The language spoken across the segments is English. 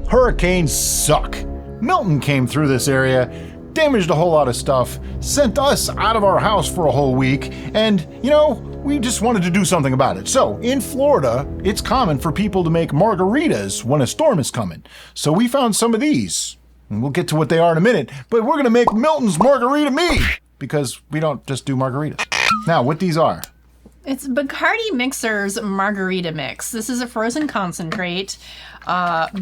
Hurricanes suck. Milton came through this area, damaged a whole lot of stuff, sent us out of our house for a whole week, and, we just wanted to do something about it. So, in Florida, it's common for people to make margaritas when a storm is coming. So we found some of these, and we'll get to what they are in a minute, but we're gonna make Milton's Margarita Mead, because we don't just do margaritas. Now, what these are. It's Bacardi Mixer's Margarita Mix. This is a frozen concentrate.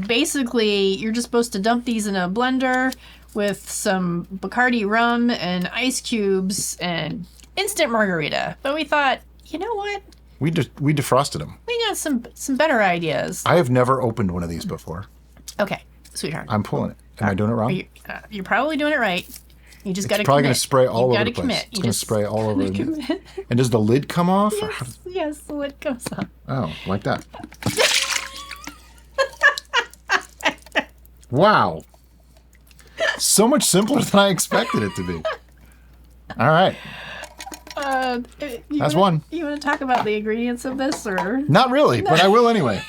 Basically, you're just supposed to dump these in a blender with some Bacardi rum and ice cubes and instant margarita. But we thought, you know what? We defrosted them. We got some better ideas. I have never opened one of these before. Okay, sweetheart. I'm pulling it. Am I doing it wrong? You're probably doing it right. You just got to commit. It's probably going to spray all over the place. Commit. It's going to spray all over. And does the lid come off? Yes, the lid comes off. Oh, like that. Wow. So much simpler than I expected it to be. All right. That's one. You want to talk about the ingredients of this, or? Not really, but I will anyway.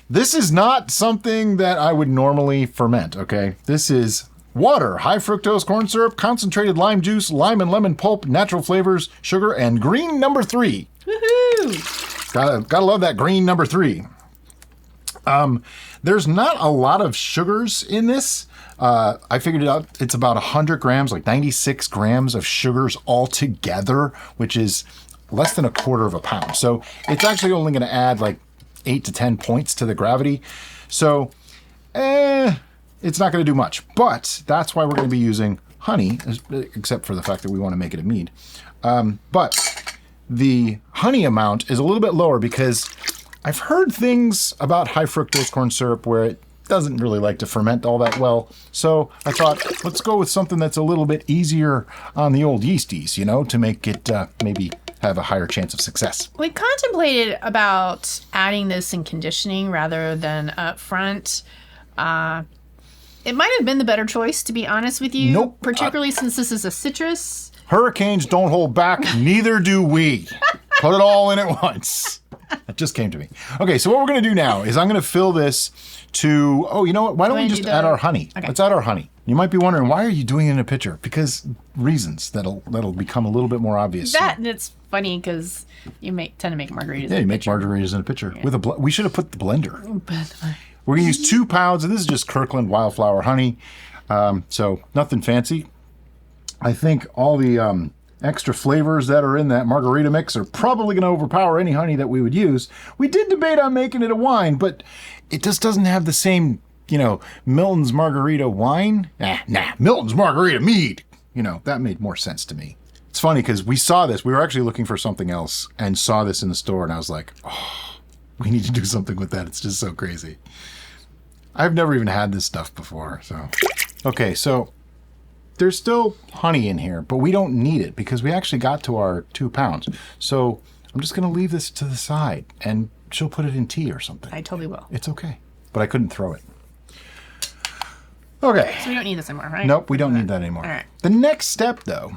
This is not something that I would normally ferment, okay? This is water, high fructose corn syrup, concentrated lime juice, lime and lemon pulp, natural flavors, sugar, and green number 3. Woohoo! Gotta love that green number 3. There's not a lot of sugars in this. I figured it out. It's about 100 grams, like 96 grams of sugars altogether, which is less than a quarter of a pound. So it's actually only going to add like 8 to 10 points to the gravity. So, it's not going to do much. But that's why we're going to be using honey, except for the fact that we want to make it a mead. But the honey amount is a little bit lower because I've heard things about high fructose corn syrup where it doesn't really like to ferment all that well. So I thought, let's go with something that's a little bit easier on the old yeasties, to make it maybe have a higher chance of success. We contemplated about adding this in conditioning rather than up front. It might have been the better choice, to be honest with you. Nope. Particularly since this is a citrus. Hurricanes don't hold back, neither do we. Put it all in at once. That just came to me. Okay, so what we're going to do now is I'm going to fill this to, you know what? Why don't we just add our honey? Okay. Let's add our honey. You might be wondering, why are you doing it in a pitcher? Because reasons that'll become a little bit more obvious. And it's funny because you tend to make margaritas. Yeah, you make margaritas in a pitcher. Yeah. We should have put the blender. We're going to use 2 pounds, and this is just Kirkland wildflower honey. So nothing fancy. I think all the extra flavors that are in that margarita mix are probably going to overpower any honey that we would use. We did debate on making it a wine, but it just doesn't have the same, Milton's Margarita wine. Milton's Margarita Mead. That made more sense to me. It's funny because we saw this. We were actually looking for something else and saw this in the store, and I was like, we need to do something with that. It's just so crazy. I've never even had this stuff before, so. Okay, so there's still honey in here, but we don't need it because we actually got to our 2 pounds. So I'm just going to leave this to the side, and she'll put it in tea or something. I totally will. It's okay, but I couldn't throw it. Okay. So we don't need this anymore, right? Nope, we don't need that anymore. All right. The next step, though,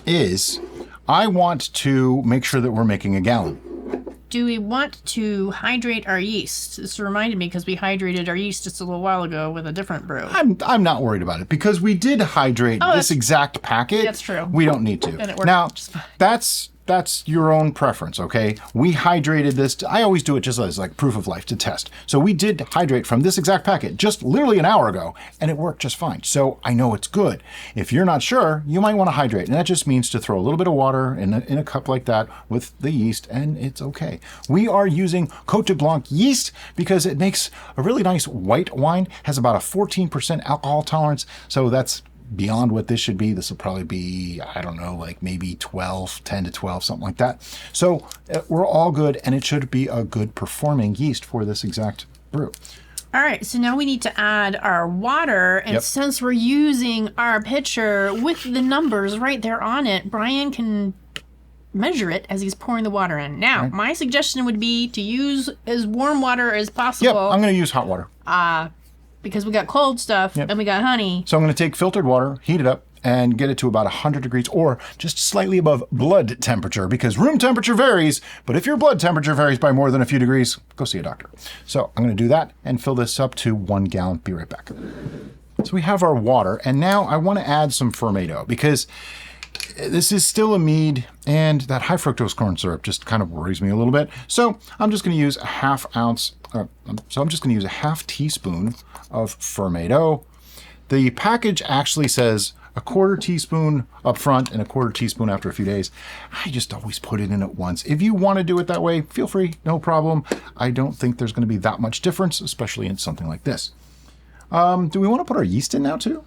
is I want to make sure that we're making a gallon. Do we want to hydrate our yeast? This reminded me because we hydrated our yeast just a little while ago with a different brew. I'm not worried about it because we did hydrate this exact packet. That's true. We don't need to. And it worked now, just fine. That's your own preference, okay? We hydrated this. I always do it just as like proof of life to test. So we did hydrate from this exact packet just literally an hour ago, and it worked just fine. So I know it's good. If you're not sure, you might want to hydrate, and that just means to throw a little bit of water in a cup like that with the yeast, and it's okay. We are using Cote de Blanc yeast because it makes a really nice white wine, has about a 14% alcohol tolerance, so that's beyond what this should be. This will probably be, I don't know, like maybe 10 to 12, something like that. So we're all good, and it should be a good performing yeast for this exact brew. All right, so now we need to add our water, and since we're using our pitcher with the numbers right there on it, Brian can measure it as he's pouring the water in. Now, my suggestion would be to use as warm water as possible. Yep, I'm going to use hot water. Because we got cold stuff and we got honey. So I'm going to take filtered water, heat it up, and get it to about 100 degrees or just slightly above blood temperature, because room temperature varies, but if your blood temperature varies by more than a few degrees, go see a doctor. So I'm going to do that and fill this up to 1 gallon. Be right back. So we have our water, and now I want to add some Fermento because this is still a mead, and that high fructose corn syrup just kind of worries me a little bit. So I'm just going to use a half teaspoon of Fermento. The package actually says a 1/4 teaspoon up front and a 1/4 teaspoon after a few days. I just always put it in at once. If you want to do it that way, feel free, no problem. I don't think there's going to be that much difference, especially in something like this. Do we want to put our yeast in now too?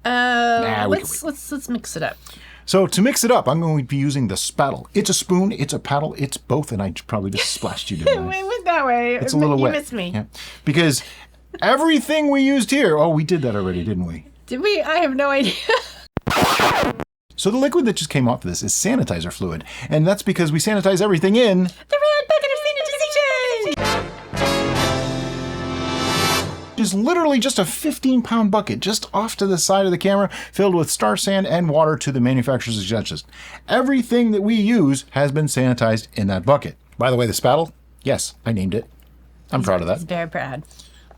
Let's mix it up. So to mix it up, I'm going to be using the spattle. It's a spoon, it's a paddle, it's both, and I probably just splashed you down. It went that way. It's a little wet. You missed me. Yeah. Because everything we used here, we did that already, didn't we? Did we? I have no idea. So the liquid that just came off of this is sanitizer fluid, and that's because we sanitize everything in the red bucket of sanitization. is literally just a 15-pound bucket just off to the side of the camera filled with star sand and water to the manufacturer's suggestions. Everything that we use has been sanitized in that bucket. By the way, the spattle, yes, I named it. I'm proud of that. He's very proud.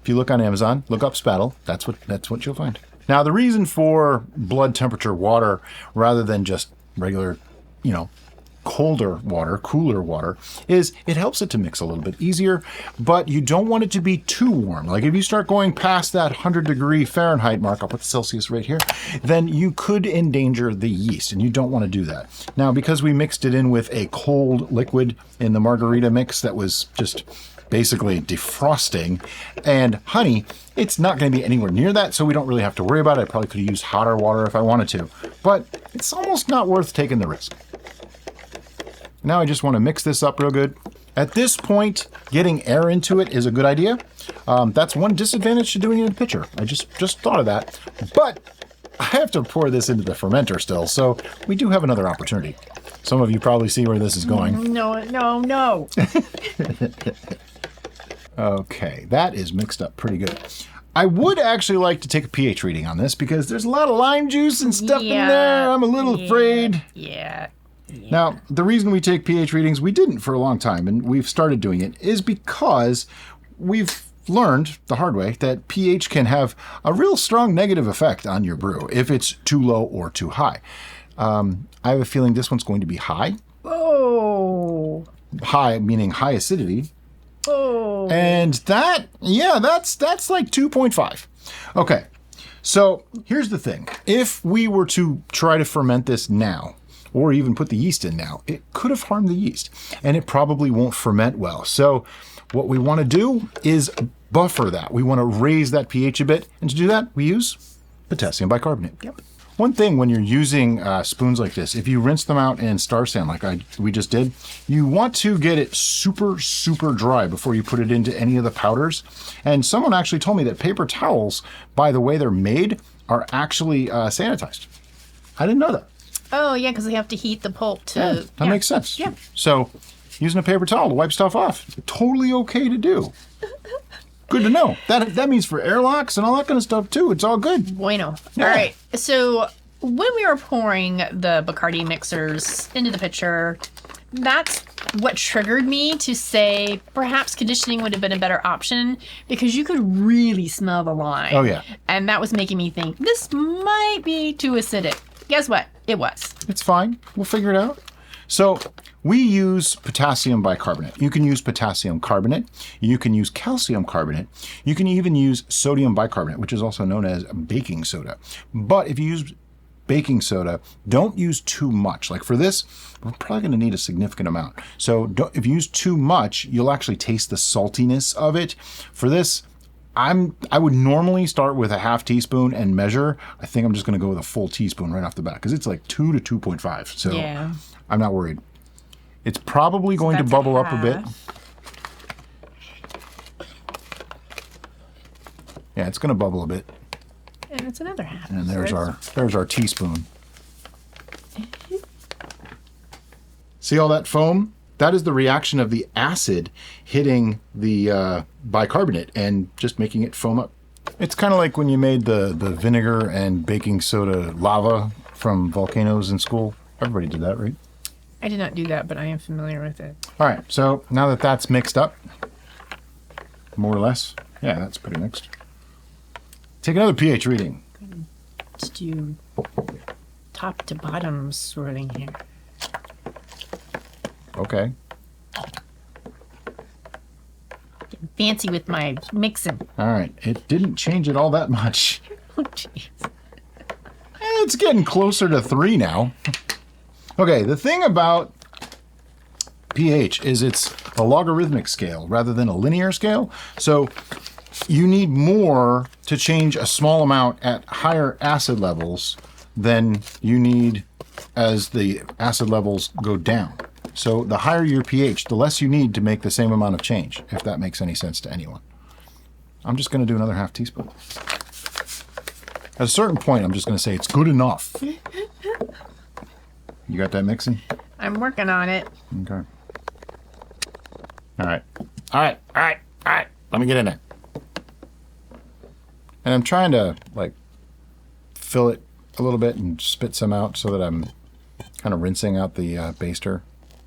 If you look on Amazon, look up spattle, that's what you'll find. Now, the reason for blood temperature water rather than just regular, colder water, cooler water, is it helps it to mix a little bit easier, but you don't want it to be too warm. Like if you start going past that 100-degree Fahrenheit mark, I'll put the Celsius right here, then you could endanger the yeast, and you don't want to do that. Now, because we mixed it in with a cold liquid in the Margarita mix that was just basically defrosting, and honey, it's not going to be anywhere near that, so we don't really have to worry about it. I probably could have used hotter water if I wanted to, but it's almost not worth taking the risk. Now I just want to mix this up real good. At this point, getting air into it is a good idea. That's one disadvantage to doing it in a pitcher. I just thought of that, but I have to pour this into the fermenter still, so we do have another opportunity. Some of you probably see where this is going. No. Okay, that is mixed up pretty good. I would actually like to take a pH reading on this because there's a lot of lime juice and stuff in there. I'm a little afraid. Yeah. Now, the reason we take pH readings, we didn't for a long time, and we've started doing it, is because we've learned the hard way that pH can have a real strong negative effect on your brew if it's too low or too high. I have a feeling this one's going to be high. Oh. High, meaning high acidity. Oh. And that's like 2.5. Okay, so here's the thing. If we were to try to ferment this now, or even put the yeast in now, it could have harmed the yeast, and it probably won't ferment well. So what we want to do is buffer that. We want to raise that pH a bit, and to do that, we use potassium bicarbonate. Yep. One thing when you're using spoons like this, if you rinse them out in star sand like we just did, you want to get it super, super dry before you put it into any of the powders. And someone actually told me that paper towels, by the way they're made, are actually sanitized. I didn't know that. Oh, yeah, because they have to heat the pulp to... Yeah, that makes sense. Yeah. So using a paper towel to wipe stuff off, totally okay to do. Good to know. That means for airlocks and all that kind of stuff, too. It's all good. Bueno. Yeah. All right. So when we were pouring the Bacardi mixers into the pitcher, that's what triggered me to say perhaps conditioning would have been a better option because you could really smell the lime. Oh, yeah. And that was making me think this might be too acidic. Guess what? It was. It's fine. We'll figure it out. So we use potassium bicarbonate. You can use potassium carbonate. You can use calcium carbonate. You can even use sodium bicarbonate, which is also known as baking soda. But if you use baking soda, don't use too much. Like for this, we're probably going to need a significant amount. So if you use too much, you'll actually taste the saltiness of it. For this, I would normally start with a half teaspoon and measure. I think I'm just going to go with a full teaspoon right off the bat because it's like 2 to 2.5. So yeah. I'm not worried. It's probably going to bubble up a bit. Yeah, it's going to bubble a bit. And it's another half. And there's our teaspoon. See all that foam? That is the reaction of the acid hitting the bicarbonate and just making it foam up. It's kind of like when you made the vinegar and baking soda lava from volcanoes in school. Everybody did that, right? I did not do that, but I am familiar with it. All right, so now that that's mixed up, more or less, yeah, that's pretty mixed. Take another pH reading. Let's do top to bottom swirling here. Okay. Getting fancy with my mixing. All right, it didn't change it all that much. Oh, jeez. It's getting closer to 3 now. Okay, the thing about pH is it's a logarithmic scale rather than a linear scale. So you need more to change a small amount at higher acid levels than you need as the acid levels go down. So the higher your pH, the less you need to make the same amount of change, if that makes any sense to anyone. I'm just going to do another half teaspoon. At a certain point, I'm just going to say it's good enough. You got that mixing? I'm working on it. Okay. All right. All right. All right. All right. Let me get in there. And I'm trying to, like, fill it a little bit and spit some out so that I'm kind of rinsing out the baster.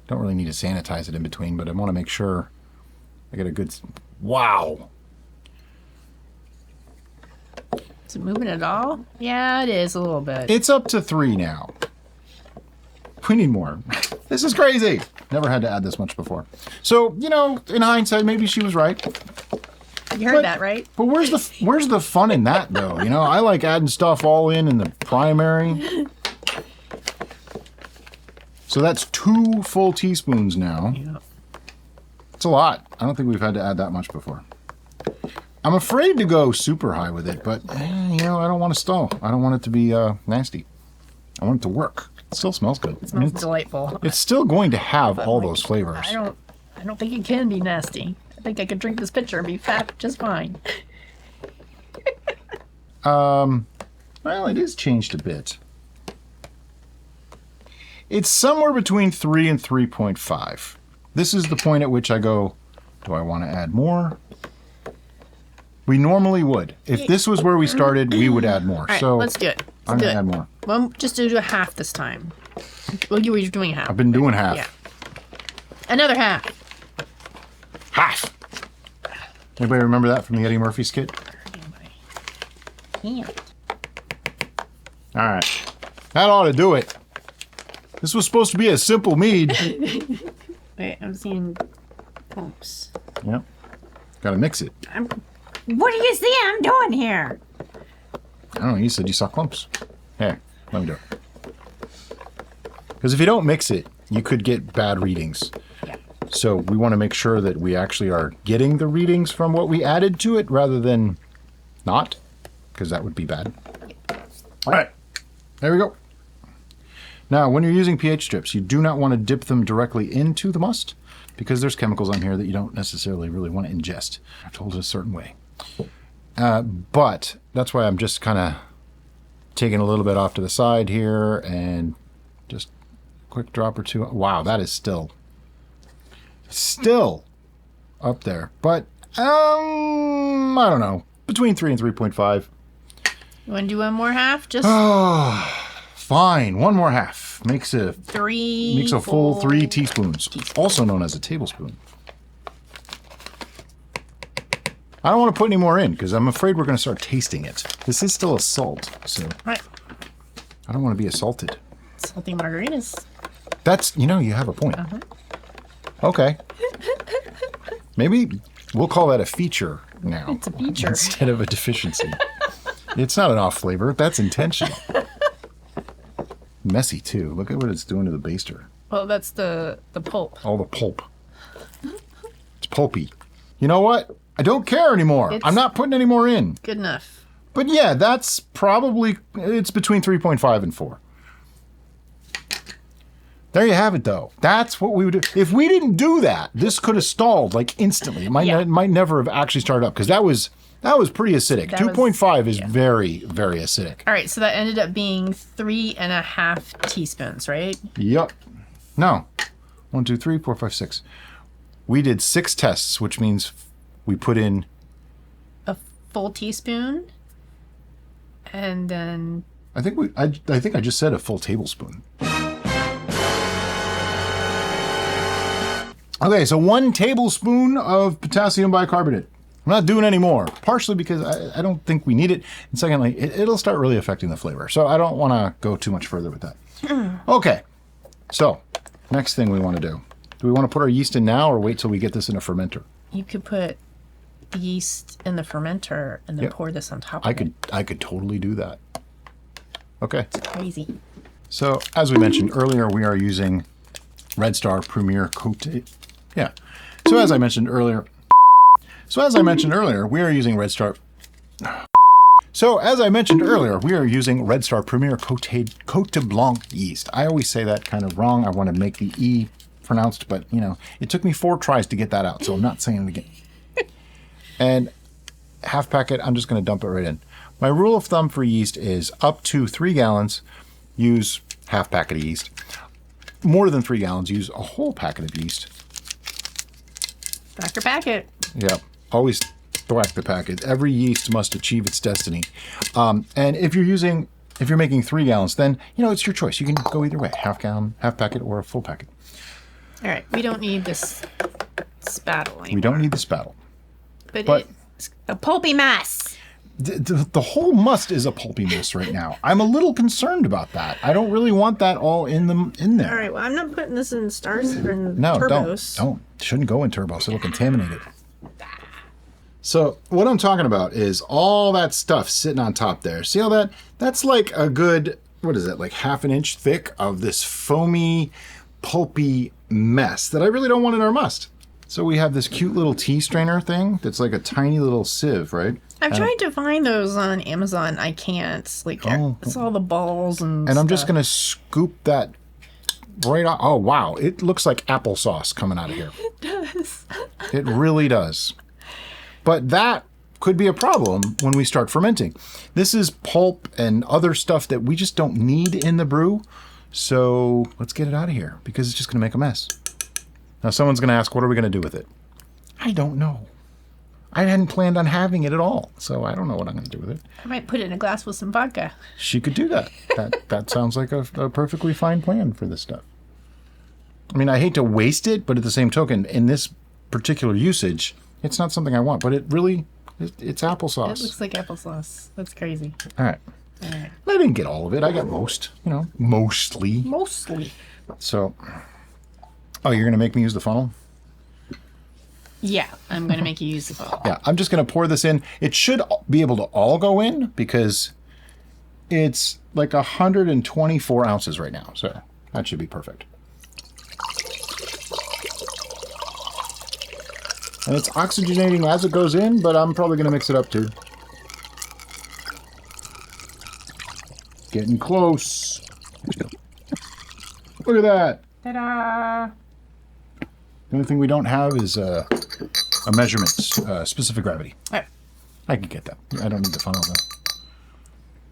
Don't really need to sanitize it in between, but I want to make sure I get a good... Wow. Is it moving at all? Yeah, it is a little bit. It's up to 3 now. We need more. This is crazy. Never had to add this much before. So, you know, in hindsight, maybe she was right. You heard that, right? But where's the fun in that, though? You know, I like adding stuff all in the primary. So that's 2 full teaspoons now. Yeah. It's a lot. I don't think we've had to add that much before. I'm afraid to go super high with it, but, you know, I don't want to stall. I don't want it to be nasty. I want it to work. It still smells good. It smells delightful. It's still going to have all those flavors. I don't think it can be nasty. I think I could drink this pitcher and be fat just fine. Well, it is changed a bit. It's somewhere between 3 and 3.5. This is the point at which I go, do I want to add more? We normally would. If this was where we started, we would add more. All right, so let's do it. I'm going to add more. Well, just do a half this time. Well, you were doing half. I've been doing half. Yeah. Another half. Half. Anybody remember that from the Eddie Murphy skit? Can't. All right. That ought to do it. This was supposed to be a simple mead. Wait, I'm seeing clumps. Yep. Got to mix it. What do you see I'm doing here? I don't know. You said you saw clumps. Here, let me do it. Because if you don't mix it, you could get bad readings. Yeah. So we want to make sure that we actually are getting the readings from what we added to it rather than not, because that would be bad. All right. There we go. Now, when you're using pH strips, you do not want to dip them directly into the must because there's chemicals on here that you don't necessarily really want to ingest. I'm told it a certain way. But that's why I'm just kind of taking a little bit off to the side here and just a quick drop or two. Wow, that is still up there. But I don't know, between 3 and 3.5. You want to do one more half? Just Fine, one more half makes a full 3 teaspoons, also known as a tablespoon. I don't want to put any more in because I'm afraid we're going to start tasting it. This is still a salt, so right. I don't want to be assaulted. Salty margaritas. That's, you have a point. Okay. Maybe we'll call that a feature now. It's a feature. Instead of a deficiency. It's not an off flavor. That's intentional. Messy, too. Look at what it's doing to the baster. Well, that's the pulp. All the pulp. It's pulpy. You know what? I don't care anymore. I'm not putting any more in. Good enough. But yeah, that's probably, it's between 3.5 and 4. There you have it, though. That's what we would do. If we didn't do that, this could have stalled like instantly. It might never have actually started up because that was pretty acidic. 2.5 is very, very acidic. All right, so that ended up being 3.5 teaspoons, right? Yep. No. 1, 2, 3, 4, 5, 6. We did 6 tests, which means we put in A full teaspoon. And then... I think I just said a full tablespoon. Okay, so 1 tablespoon of potassium bicarbonate. I'm not doing any more, partially because I don't think we need it. And secondly, it'll start really affecting the flavor. So I don't want to go too much further with that. Okay, so next thing we want to do. Do we want to put our yeast in now or wait till we get this in a fermenter? You could put the yeast in the fermenter and then pour this on top of it. I could totally do that. Okay. It's crazy. So as we mentioned earlier, we are using Red Star Premier Cote. Yeah. So as I mentioned earlier, we are using Red Star. So as I mentioned earlier, we are using Red Star Premier Cote Blanc yeast. I always say that kind of wrong. I want to make the E pronounced, but you know, it took me 4 tries to get that out, so I'm not saying it again. And half packet, I'm just going to dump it right in. My rule of thumb for yeast is up to 3 gallons, use half packet of yeast. More than 3 gallons, use a whole packet of yeast. Back your packet. Yep. Always thwack the packet. Every yeast must achieve its destiny. And if you're making 3 gallons, then, you know, it's your choice. You can go either way, half gallon, half packet, or a full packet. All right. We don't need this spattle anymore. We don't need the spattle. But it's a pulpy mess. The whole must is a pulpy mess right now. I'm a little concerned about that. I don't really want that all in there. All right. Well, I'm not putting this in stars or in no, turbos. Don't. Shouldn't go in turbos. It'll contaminate it. So what I'm talking about is all that stuff sitting on top there. See all that? That's like a good, what is it, like ½ an inch thick of this foamy, pulpy mess that I really don't want in our must. So we have this cute little tea strainer thing that's like a tiny little sieve, right? I've tried to find those on Amazon. I can't. Like, it's all the balls and I'm just going to scoop that right off. Oh, wow. It looks like applesauce coming out of here. It does. It really does. But that could be a problem when we start fermenting. This is pulp and other stuff that we just don't need in the brew. So let's get it out of here because it's just going to make a mess. Now someone's going to ask, what are we going to do with it? I don't know. I hadn't planned on having it at all, so I don't know what I'm going to do with it. I might put it in a glass with some vodka. She could do that. That sounds like a perfectly fine plan for this stuff. I mean, I hate to waste it, but at the same token, in this particular usage, it's not something I want, but it's applesauce. It looks like applesauce. That's crazy. All right. I didn't get all of it. I got mostly. Mostly. So, you're going to make me use the funnel? Yeah, I'm going to make you use the funnel. Yeah, I'm just going to pour this in. It should be able to all go in because it's like 124 ounces right now. So that should be perfect. And it's oxygenating as it goes in, but I'm probably going to mix it up too. Getting close. Look at that. Ta-da! The only thing we don't have is a measurement, specific gravity. All right. I can get that. I don't need the funnel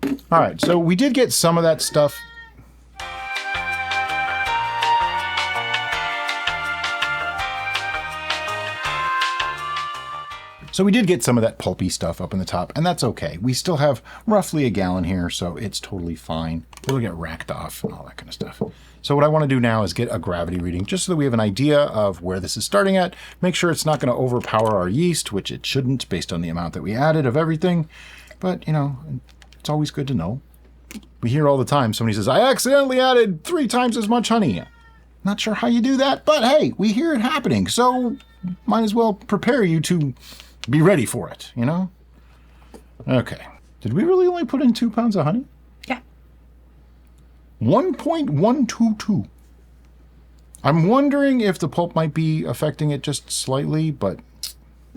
though. All right, so we did get some of that stuff. So we did get some of that pulpy stuff up in the top, and that's okay. We still have roughly a gallon here, so it's totally fine. It'll get racked off and all that kind of stuff. So what I want to do now is get a gravity reading, just so that we have an idea of where this is starting at. Make sure it's not going to overpower our yeast, which it shouldn't based on the amount that we added of everything. But, you know, it's always good to know. We hear all the time, somebody says, I accidentally added 3 times as much honey. Not sure how you do that, but hey, we hear it happening. So might as well prepare you to be ready for it, you know? Okay. Did we really only put in 2 pounds of honey? Yeah. 1.122. I'm wondering if the pulp might be affecting it just slightly, but...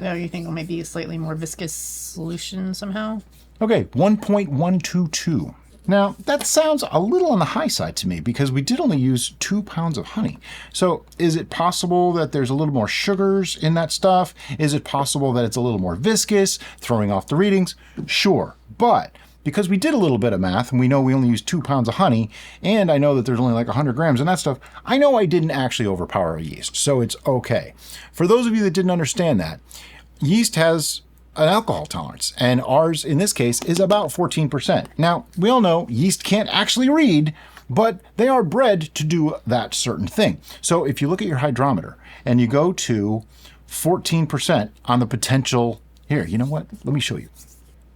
Oh, you think it might be a slightly more viscous solution somehow? Okay, 1.122. Now, that sounds a little on the high side to me because we did only use 2 pounds of honey. So is it possible that there's a little more sugars in that stuff? Is it possible that it's a little more viscous, throwing off the readings? Sure, but because we did a little bit of math and we know we only used 2 pounds of honey, and I know that there's only like 100 grams in that stuff, I know I didn't actually overpower a yeast, so it's okay. For those of you that didn't understand that, yeast has an alcohol tolerance, and ours in this case is about 14%. Now, we all know yeast can't actually read, but they are bred to do that certain thing. So if you look at your hydrometer and you go to 14% on the potential, here, you know what? Let me show you.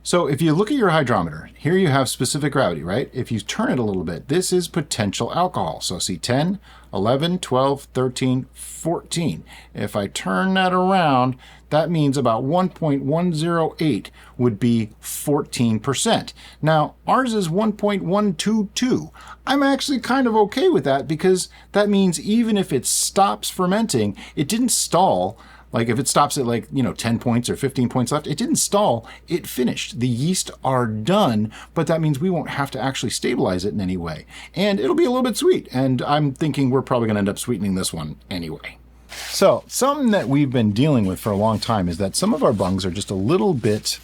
So if you look at your hydrometer, here you have specific gravity, right? If you turn it a little bit, this is potential alcohol. So see 10, 11, 12, 13, 14. If I turn that around, that means about 1.108 would be 14%. Now, ours is 1.122. I'm actually kind of okay with that because that means even if it stops fermenting, it didn't stall. Like if it stops at 10 points or 15 points left, it didn't stall, it finished. The yeast are done, but that means we won't have to actually stabilize it in any way. And it'll be a little bit sweet. And I'm thinking we're probably gonna end up sweetening this one anyway. So something that we've been dealing with for a long time is that some of our bungs are just a little bit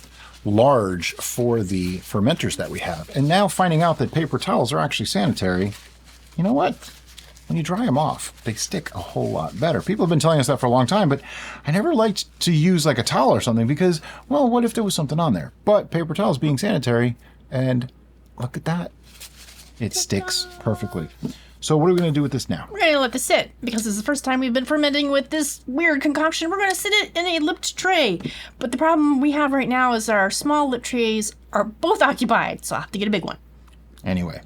large for the fermenters that we have. And now finding out that paper towels are actually sanitary, you know what? When you dry them off, they stick a whole lot better. People have been telling us that for a long time, but I never liked to use like a towel or something because, well, what if there was something on there? But paper towels being sanitary, and look at that. It sticks perfectly. So what are we going to do with this now? We're going to let this sit because this is the first time we've been fermenting with this weird concoction. We're going to sit it in a lipped tray. But the problem we have right now is our small lip trays are both occupied, so I'll have to get a big one. Anyway.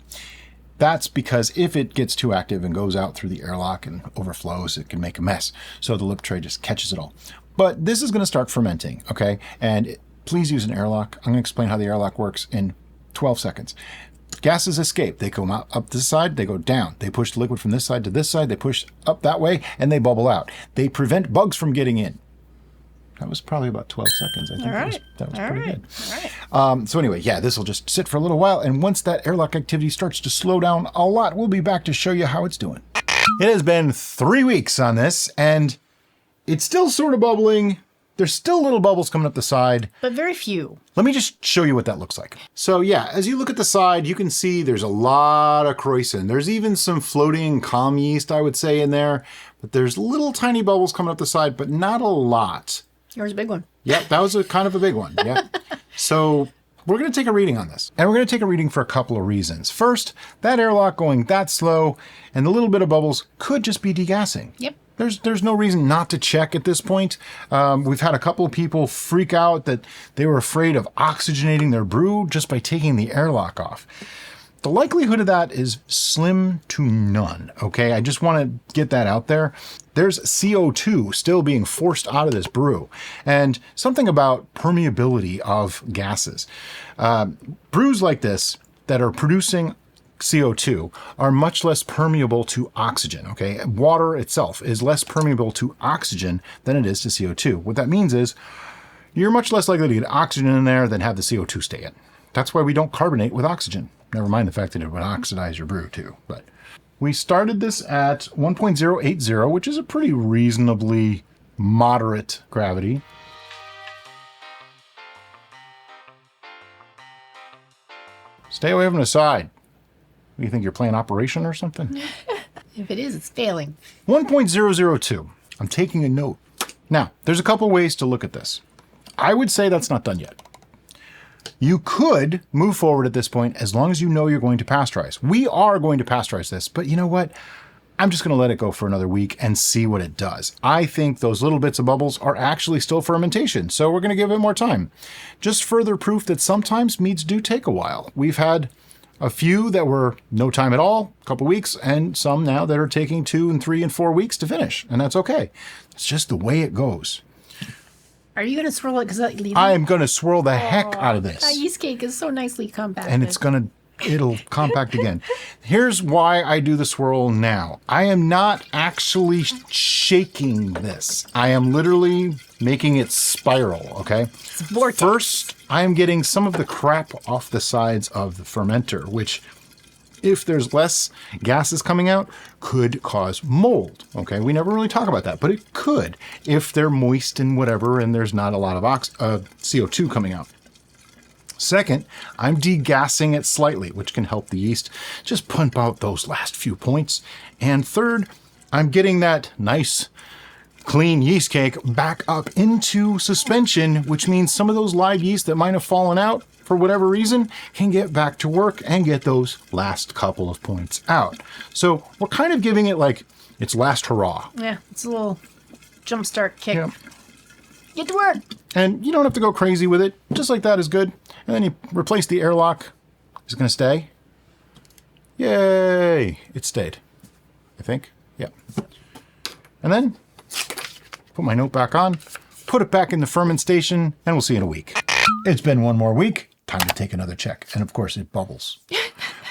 That's because if it gets too active and goes out through the airlock and overflows, it can make a mess. So the lip tray just catches it all. But this is going to start fermenting, okay? And please use an airlock. I'm going to explain how the airlock works in 12 seconds. Gases escape. They come out up this side, they go down. They push the liquid from this side to this side, they push up that way, and they bubble out. They prevent bugs from getting in. That was probably about 12 seconds. I think that was pretty good. All right. So anyway, yeah, this will just sit for a little while. And once that airlock activity starts to slow down a lot, we'll be back to show you how it's doing. It has been 3 weeks on this, and it's still sort of bubbling. There's still little bubbles coming up the side. But very few. Let me just show you what that looks like. So yeah, as you look at the side, you can see there's a lot of Kreuzen. There's even some floating calm yeast, I would say, in there. But there's little tiny bubbles coming up the side, but not a lot. Yours a big one. Yeah, that was kind of a big one. Yeah. So we're going to take a reading on this. And we're going to take a reading for a couple of reasons. First, that airlock going that slow and the little bit of bubbles could just be degassing. Yep. There's no reason not to check at this point. We've had a couple of people freak out that they were afraid of oxygenating their brew just by taking the airlock off. The likelihood of that is slim to none, okay? I just want to get that out there. There's CO2 still being forced out of this brew. And something about permeability of gases. Brews like this that are producing CO2 are much less permeable to oxygen, okay? Water itself is less permeable to oxygen than it is to CO2. What that means is you're much less likely to get oxygen in there than have the CO2 stay in. That's why we don't carbonate with oxygen. Never mind the fact that it would oxidize your brew too. But we started this at 1.080, which is a pretty reasonably moderate gravity. Stay away from the side. What, do you think you're playing Operation or something? If it is, it's failing. 1.002. I'm taking a note. Now, there's a couple ways to look at this. I would say that's not done yet. You could move forward at this point as long as you know you're going to pasteurize. We are going to pasteurize this, but you know what? I'm just going to let it go for another week and see what it does. I think those little bits of bubbles are actually still fermentation, so we're going to give it more time. Just further proof that sometimes meads do take a while. We've had a few that were no time at all, a couple weeks, and some now that are taking 2 and 3 and 4 weeks to finish, and that's okay. It's just the way it goes. Are you going to swirl it? I am going to swirl the heck out of this. That yeast cake is so nicely compacted. And it'll compact again. Here's why I do the swirl now. I am not actually shaking this. I am literally making it spiral, okay? First, I am getting some of the crap off the sides of the fermenter, which, if there's less gases coming out, could cause mold, okay? We never really talk about that, but it could if they're moist and whatever and there's not a lot of CO2 coming out. Second, I'm degassing it slightly, which can help the yeast just pump out those last few points. And third, I'm getting that nice clean yeast cake back up into suspension, which means some of those live yeast that might have fallen out for whatever reason can get back to work and get those last couple of points out. So we're kind of giving it like its last hurrah. Yeah, it's a little jumpstart kick. Yep. Get to work. And you don't have to go crazy with it. Just like that is good. And then you replace the airlock. Is it going to stay? Yay! It stayed, I think. Yep. And then put my note back on, put it back in the fermentation, and we'll see you in a week. It's been one more week. Time to take another check. And of course, it bubbles.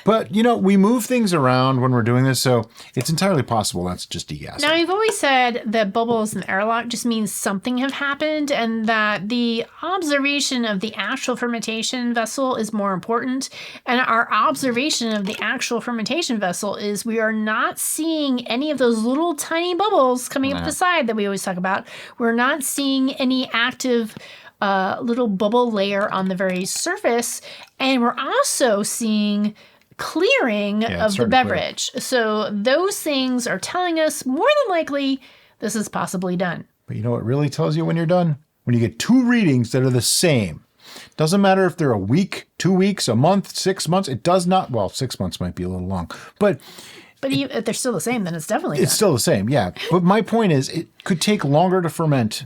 But, we move things around when we're doing this, so it's entirely possible that's just degassing. Now, you've always said that bubbles and airlock just means something have happened and that the observation of the actual fermentation vessel is more important. And our observation of the actual fermentation vessel is we are not seeing any of those little tiny bubbles coming up the side that we always talk about. We're not seeing any active little bubble layer on the very surface. And we're also seeing clearing of the beverage. So those things are telling us more than likely this is possibly done. But you know what really tells you when you're done? When you get two readings that are the same. Doesn't matter if they're a week, 2 weeks, a month, 6 months. It does not. Well, 6 months might be a little long. But if they're still the same, then it's definitely it's done. still the same, yeah. But my point is it could take longer to ferment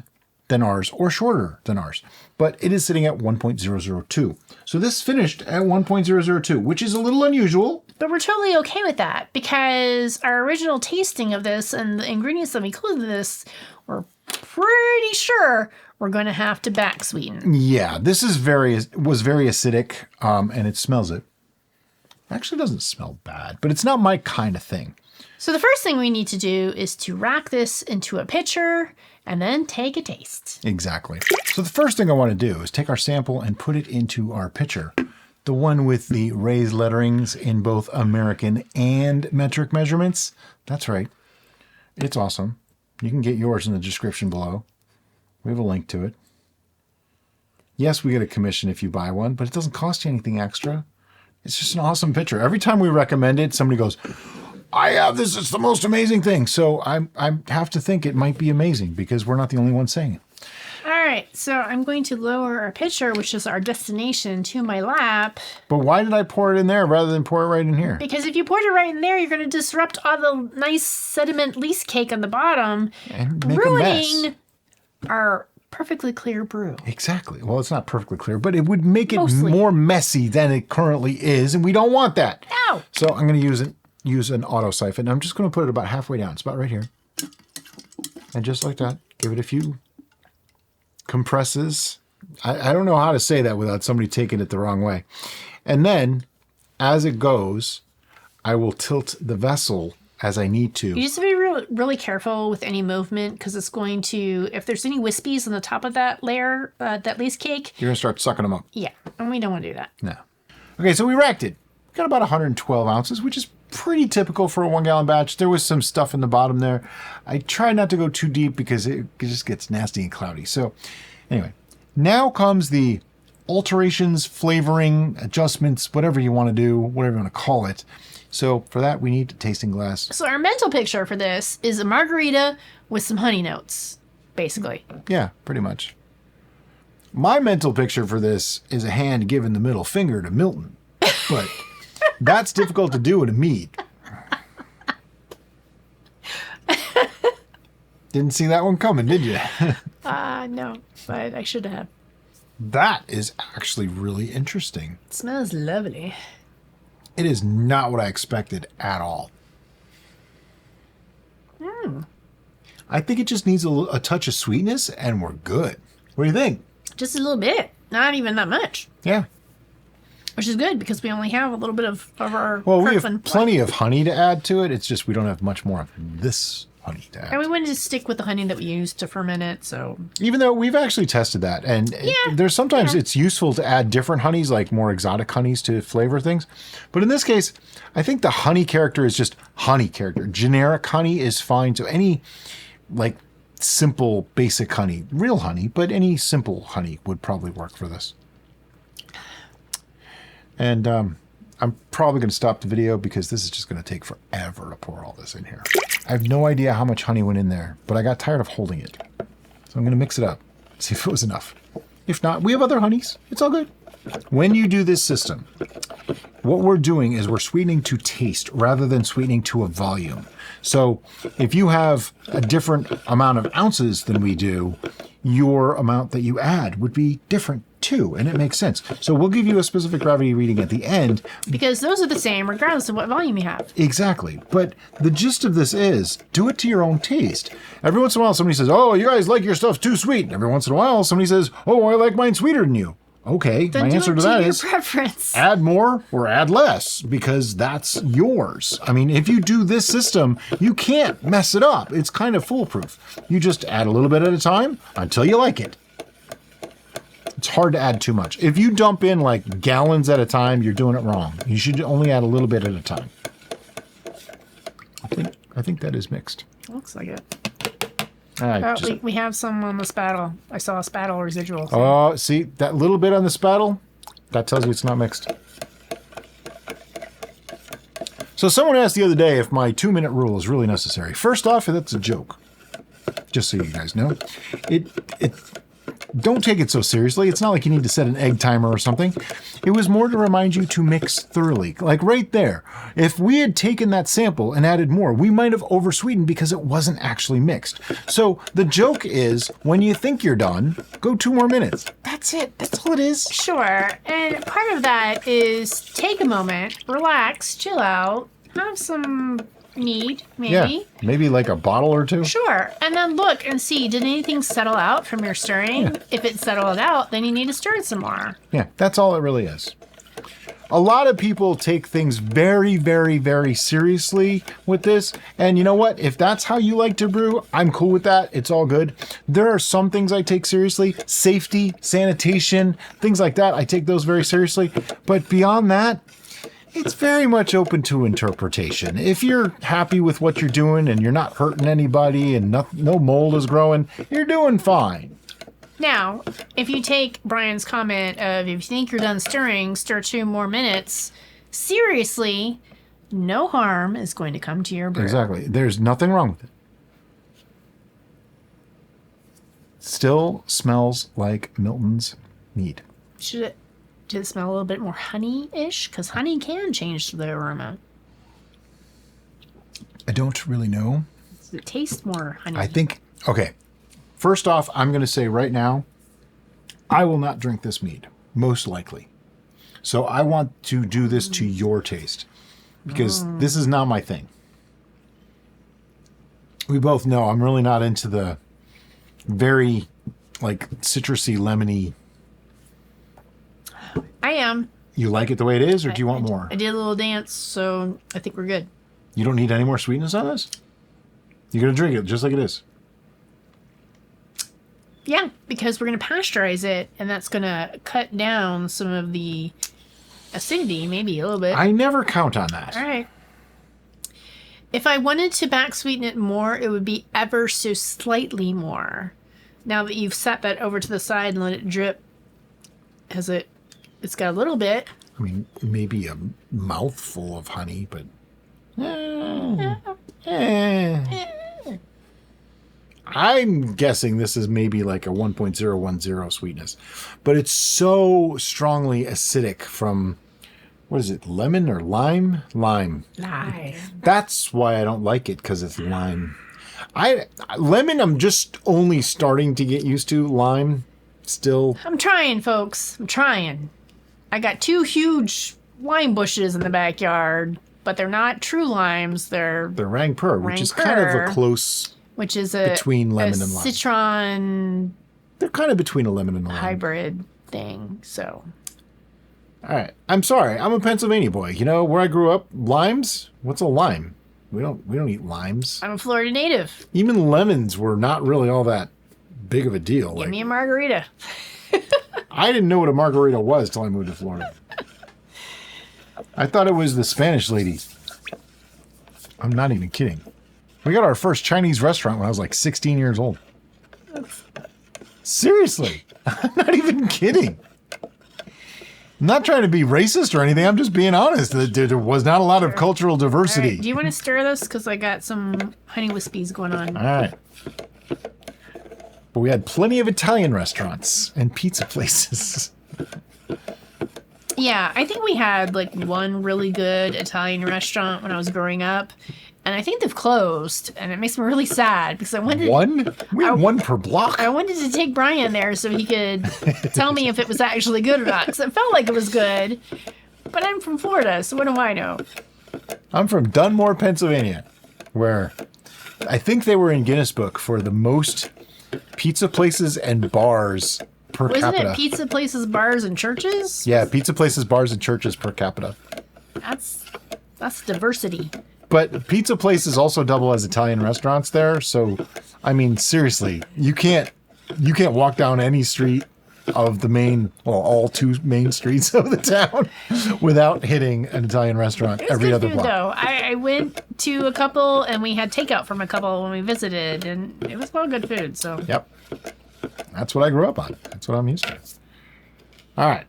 than ours or shorter than ours. But it is sitting at 1.002. So this finished at 1.002, which is a little unusual. But we're totally okay with that because our original tasting of this and the ingredients that we included in this, we're pretty sure we're going to have to back sweeten. Yeah, this is was very acidic, and it smells it. Actually doesn't smell bad, but it's not my kind of thing. So the first thing we need to do is to rack this into a pitcher and then take a taste. Exactly. So the first thing I want to do is take our sample and put it into our pitcher. The one with the raised letterings in both American and metric measurements. That's right. It's awesome. You can get yours in the description below. We have a link to it. Yes, we get a commission if you buy one, but it doesn't cost you anything extra. It's just an awesome pitcher. Every time we recommend it, somebody goes, I have this. It's the most amazing thing. So I have to think it might be amazing because we're not the only ones saying it. All right. So I'm going to lower our pitcher, which is our destination, to my lap. But why did I pour it in there rather than pour it right in here? Because if you poured it right in there, you're going to disrupt all the nice sediment least cake on the bottom, And make a ruining mess. our perfectly clear brew. Exactly. Well, it's not perfectly clear, but it would make it Mostly. more messy than it currently is, and we don't want that. No. So I'm going to use an auto siphon. I'm just going to put it about halfway down. It's about right here. And just like that, give it a few compresses. I don't know how to say that without somebody taking it the wrong way. And then, as it goes, I will tilt the vessel as I need to. You just have to be really careful with any movement because it's going to, if there's any wispies on the top of that layer, that lace cake. You're going to start sucking them up. Yeah, and we don't want to do that. No. Okay, so we racked it. Got about 112 ounces, which is pretty typical for a 1 gallon batch. There was some stuff in the bottom there. I try not to go too deep because it just gets nasty and cloudy. So anyway, now comes the alterations, flavoring, adjustments, whatever you want to do, whatever you want to call it. So for that, we need a tasting glass. So our mental picture for this is a margarita with some honey notes, basically. Yeah, pretty much. My mental picture for this is a hand giving the middle finger to Milton. But that's difficult to do in a mead. Didn't see that one coming, did you? No, but I should have. That is actually really interesting. It smells lovely. It is not what I expected at all. I think it just needs a touch of sweetness and we're good. What do you think? Just a little bit. Not even that much. Yeah. Which is good because we only have a little bit of our Well, we have Kirkland plenty of honey to add to it. It's just we don't have much more of this honey to add. And we wanted to stick with the honey that we used to ferment it, so... Even though we've actually tested that. And there's sometimes it's useful to add different honeys, like more exotic honeys to flavor things. But in this case, I think the honey character is just honey character. Generic honey is fine. So any like simple, basic honey, real honey, but any simple honey would probably work for this. And I'm probably going to stop the video because this is just going to take forever to pour all this in here. I have no idea how much honey went in there, but I got tired of holding it. So I'm going to mix it up, see if it was enough. If not, we have other honeys. It's all good. When you do this system, what we're doing is we're sweetening to taste rather than sweetening to a volume. So if you have a different amount of ounces than we do, your amount that you add would be different too, and it makes sense. So we'll give you a specific gravity reading at the end. Because those are the same regardless of what volume you have. Exactly. But the gist of this is, do it to your own taste. Every once in a while, somebody says, oh, you guys like your stuff too sweet. And every once in a while, somebody says, oh, I like mine sweeter than you. Okay, Then my answer to that is preference. add more or add less because that's yours. I mean, if you do this system, you can't mess it up. It's kind of foolproof. You just add a little bit at a time until you like it. It's hard to add too much. If you dump in like gallons at a time, you're doing it wrong. You should only add a little bit at a time. I think that is mixed. Looks like it. We have some on the spattle. I saw a spattle residual. Oh, see, that little bit on the spattle, that tells you it's not mixed. So someone asked the other day if my 2-minute rule is really necessary. First off, that's a joke. Just so you guys know. Don't take it so seriously. It's not like you need to set an egg timer or something. It was more to remind you to mix thoroughly. Like right there. If we had taken that sample and added more, we might have oversweetened because it wasn't actually mixed. So the joke is, when you think you're done, go 2 more minutes. That's it. That's all it is. Sure. And part of that is take a moment, relax, chill out, have some mead, maybe. Yeah, maybe like a bottle or 2. Sure. And then look and see, did anything settle out from your stirring? Yeah. If it settled out, then you need to stir it some more. Yeah, that's all it really is. A lot of people take things very, very, very seriously with this. And you know what? If that's how you like to brew, I'm cool with that. It's all good. There are some things I take seriously. Safety, sanitation, things like that. I take those very seriously. But beyond that, it's very much open to interpretation. If you're happy with what you're doing and you're not hurting anybody and no mold is growing, you're doing fine. Now, if you take Brian's comment of if you think you're done stirring, stir 2 more minutes, seriously, no harm is going to come to your brew. Exactly. There's nothing wrong with it. Still smells like Milton's mead. Did it smell a little bit more honey-ish? Because honey can change the aroma. I don't really know. Does it taste more honey? I think, okay. First off, I'm going to say right now, I will not drink this mead, most likely. So I want to do this to your taste, because this is not my thing. We both know I'm really not into the very, like, citrusy, lemony. I am. You like it the way it is, or do you want more? I did a little dance, so I think we're good. You don't need any more sweetness on this? You're going to drink it just like it is? Yeah, because we're going to pasteurize it, and that's going to cut down some of the acidity, maybe a little bit. I never count on that. All right. If I wanted to back sweeten it more, it would be ever so slightly more. Now that you've set that over to the side and let it drip, it's got a little bit. I mean, maybe a mouthful of honey, but... I'm guessing this is maybe like a 1.010 sweetness. But it's so strongly acidic from... What is it, lemon or lime? Lime. That's why I don't like it, because it's lime. Lemon, I'm just only starting to get used to. Lime, still. I'm trying, folks. I'm trying. I got 2 huge lime bushes in the backyard, but they're not true limes. They're Rangpur, which is kind of a close... Which is between lemon and lime. Citron... They're kind of between a lemon and a lime. Hybrid thing, so... All right. I'm sorry. I'm a Pennsylvania boy. You know, where I grew up, limes? What's a lime? We don't eat limes. I'm a Florida native. Even lemons were not really all that big of a deal. Give me a margarita. I didn't know what a margarita was till I moved to Florida. I thought it was the Spanish lady. I'm not even kidding. We got our first Chinese restaurant when I was like 16 years old. Seriously. I'm not even kidding. I'm not trying to be racist or anything. I'm just being honest. There was not a lot of cultural diversity. Right, do you want to stir this? Because I got some honey wispies going on. All right. But we had plenty of Italian restaurants and pizza places. Yeah, I think we had like one really good Italian restaurant when I was growing up. And I think they've closed. And it makes me really sad because I wanted... One? We had one per block. I wanted to take Brian there so he could tell me if it was actually good or not. Because it felt like it was good. But I'm from Florida, so what do I know? I'm from Dunmore, Pennsylvania, where I think they were in Guinness Book for the most pizza places and bars per capita. Wasn't it pizza places, bars, and churches? Yeah, pizza places, bars, and churches per capita. That's diversity. But pizza places also double as Italian restaurants there. So, I mean, seriously, you can't walk down any street of the main, well, all two main streets of the town without hitting an Italian restaurant every other block. Though I went to a couple and we had takeout from a couple when we visited, and it was all good food. So yep, that's what I grew up on. That's what I'm used to. All right,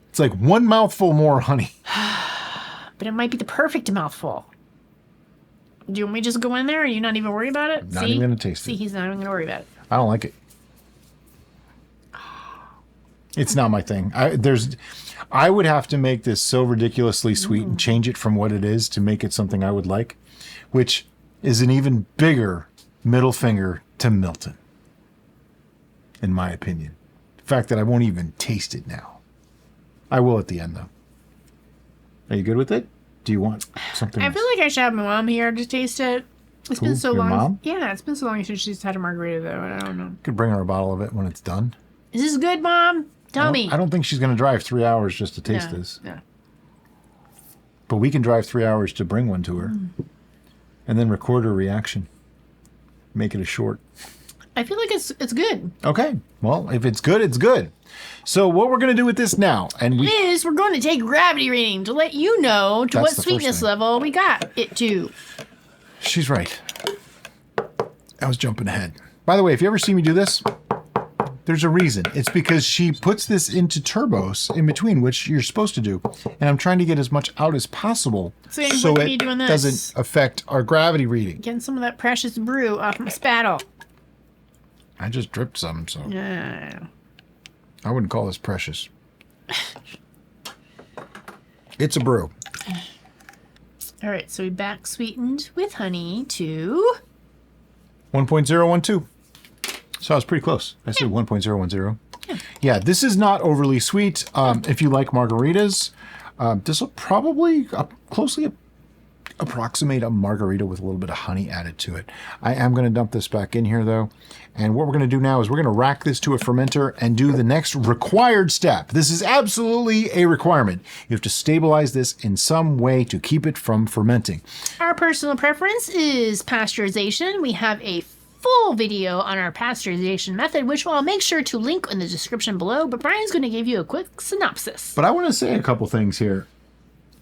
it's like one mouthful more honey. But it might be the perfect mouthful. Do you want me to just go in there? Are you not even worried about it? Not even going to taste it. See, he's not even going to worry about it. I don't like it. It's not my thing. I would have to make this so ridiculously sweet and change it from what it is to make it something I would like, which is an even bigger middle finger to Milton, in my opinion. The fact that I won't even taste it now. I will at the end, though. Are you good with it? Do you want something I feel like I should have my mom here to taste it. It's been so Your long. mom? Yeah, it's been so long since she's had a margarita, though, and I don't know. Could bring her a bottle of it when it's done. Is this good, Mom? Tell me. I don't think she's going to drive 3 hours just to taste this. Yeah. But we can drive 3 hours to bring one to her. And then record her reaction. Make it a short. I feel like it's good. Okay. Well, if it's good, it's good. So what we're going to do with this now, and we're going to take gravity reading to let you know to what the first sweetness thing. level we got it to. She's right. I was jumping ahead. By the way, if you ever see me do this, there's a reason. It's because she puts this into turbos in between, which you're supposed to do. And I'm trying to get as much out as possible So it doing this. doesn't affect our gravity reading. Getting some of that precious brew off my spattle. I just dripped some, so Yeah. I wouldn't call this precious. It's a brew. All right, so we back sweetened with honey to 1.012. So I was pretty close. I said 1.010. Yeah, this is not overly sweet. If you like margaritas, this will probably closely approximate a margarita with a little bit of honey added to it. I am going to dump this back in here, though. And what we're going to do now is we're going to rack this to a fermenter and do the next required step. This is absolutely a requirement. You have to stabilize this in some way to keep it from fermenting. Our personal preference is pasteurization. We have a full video on our pasteurization method, which I'll make sure to link in the description below, but Brian's going to give you a quick synopsis. But I want to say a couple things here.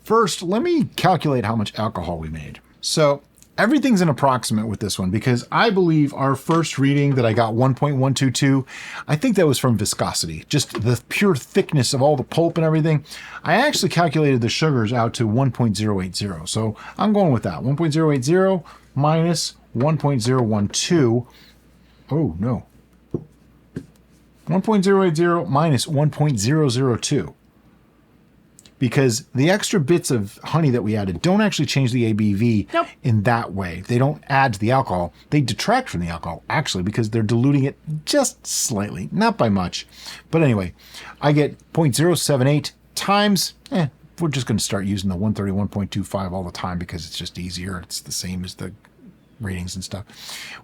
First, let me calculate how much alcohol we made. So everything's an approximate with this one because I believe our first reading that I got 1.122, I think that was from viscosity, just the pure thickness of all the pulp and everything. I actually calculated the sugars out to 1.080. So I'm going with that. 1.080 minus 1.012. Oh, no. 1.080 minus 1.002. Because the extra bits of honey that we added don't actually change the ABV in that way. They don't add to the alcohol. They detract from the alcohol, actually, because they're diluting it just slightly, not by much. But anyway, I get 0.078 times, we're just going to start using the 131.25 all the time because it's just easier. It's the same as the readings and stuff.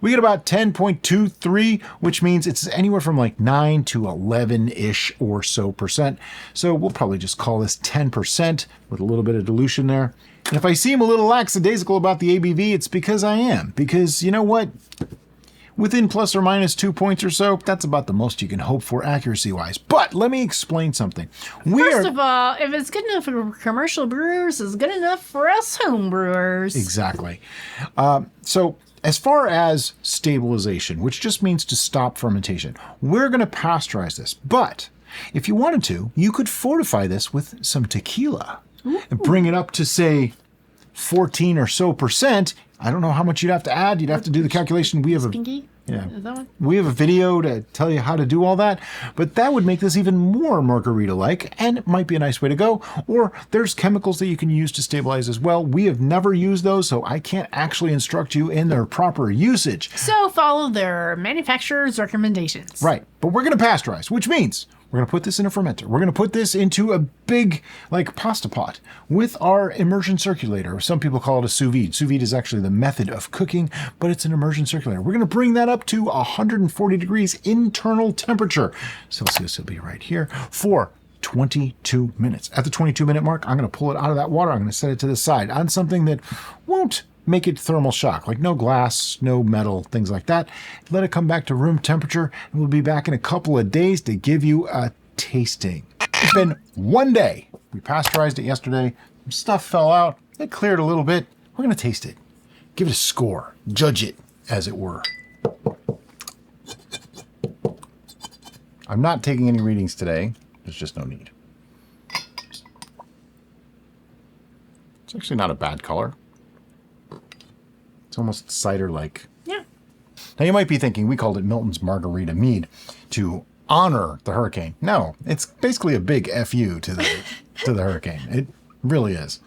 We get about 10.23, which means it's anywhere from like 9 to 11-ish or so percent. So we'll probably just call this 10% with a little bit of dilution there. And if I seem a little lackadaisical about the ABV, it's because I am. Because you know what? Within plus or minus 2 points or so, that's about the most you can hope for accuracy-wise. But let me explain something. First of all, if it's good enough for commercial brewers, it's good enough for us home brewers. Exactly. So as far as stabilization, which just means to stop fermentation, we're going to pasteurize this. But If you wanted to, you could fortify this with some tequila and bring it up to, say, 14 or so percent. I don't know how much you'd have to add. You'd have to do the calculation. We have Pinky? Yeah. Is that one? We have a video to tell you how to do all that, but that would make this even more margarita-like, and it might be a nice way to go. Or there's chemicals that you can use to stabilize as well. We have never used those, so I can't actually instruct you in their proper usage. So follow their manufacturer's recommendations. Right, but we're going to pasteurize, which means we're going to put this in a fermenter. We're going to put this into a big, like, pasta pot with our immersion circulator. Some people call it a sous vide. Sous vide is actually the method of cooking, but it's an immersion circulator. We're going to bring that up to 140 degrees internal temperature. Celsius will be right here for 22 minutes. At the 22-minute mark, I'm going to pull it out of that water. I'm going to set it to the side on something that won't make it thermal shock, like no glass, no metal, things like that. Let it come back to room temperature, and we'll be back in a couple of days to give you a tasting. It's been one day. We pasteurized it yesterday. Some stuff fell out. It cleared a little bit. We're going to taste it. Give it a score. Judge it, as it were. I'm not taking any readings today. There's just no need. It's actually not a bad color. It's almost cider-like. Yeah. Now, you might be thinking we called it Milton's Margarita Mead to honor the hurricane. No, it's basically a big FU to the hurricane. It really is.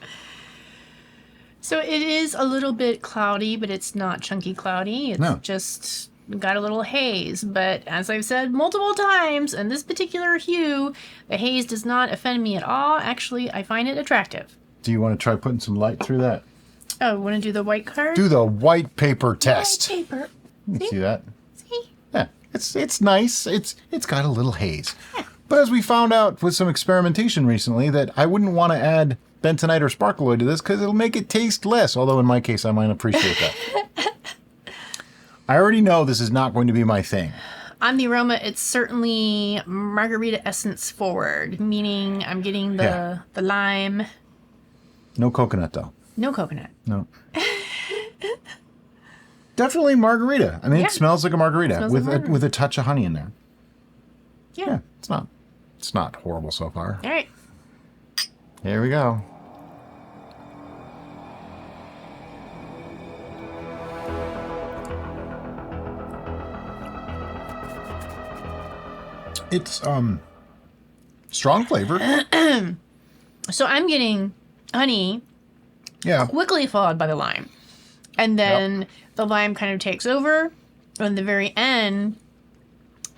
So it is a little bit cloudy, but it's not chunky cloudy. It's just got a little haze. But as I've said multiple times, in this particular hue, the haze does not offend me at all. Actually, I find it attractive. Do you want to try putting some light through that? Oh, want to do the white card? Do the white paper test. White paper. You see that? See? Yeah, it's nice. It's got a little haze. Yeah. But as we found out with some experimentation recently, that I wouldn't want to add bentonite or sparkleoid to this because it'll make it taste less. Although in my case, I might appreciate that. I already know this is not going to be my thing. On the aroma, it's certainly margarita essence forward, meaning I'm getting the lime. No coconut, though. No coconut. No. Definitely margarita. I mean, Yeah. it smells like a margarita with like with a touch of honey in there. Yeah. It's not horrible so far. All right. Here we go. It's strong flavor. So I'm getting honey Yeah. quickly followed by the lime. And then the lime kind of takes over. And the very end,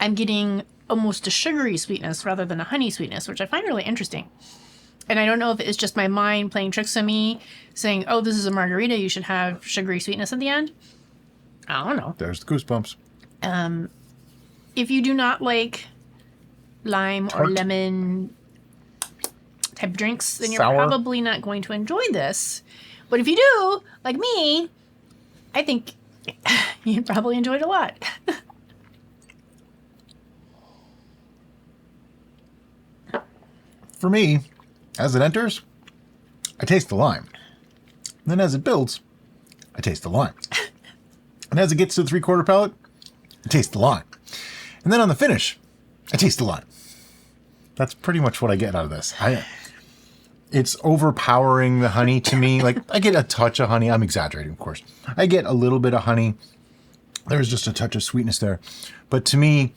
I'm getting almost a sugary sweetness rather than a honey sweetness, which I find really interesting. And I don't know if it's just my mind playing tricks on me, saying, oh, this is a margarita, you should have sugary sweetness at the end. I don't know. There's the goosebumps. If you do not like lime or lemon type drinks, then you're Sour. probably not going to enjoy this. But if you do, like me, I think you'd probably enjoy it a lot. For me, as it enters, I taste the lime. And then as it builds, I taste the lime. And as it gets to the 3/4 palate, I taste the lime. And then on the finish, I taste the lime. That's pretty much what I get out of this. It's overpowering the honey to me. Like, I get a touch of honey. I'm exaggerating, of course. I get a little bit of honey. There's just a touch of sweetness there. But to me,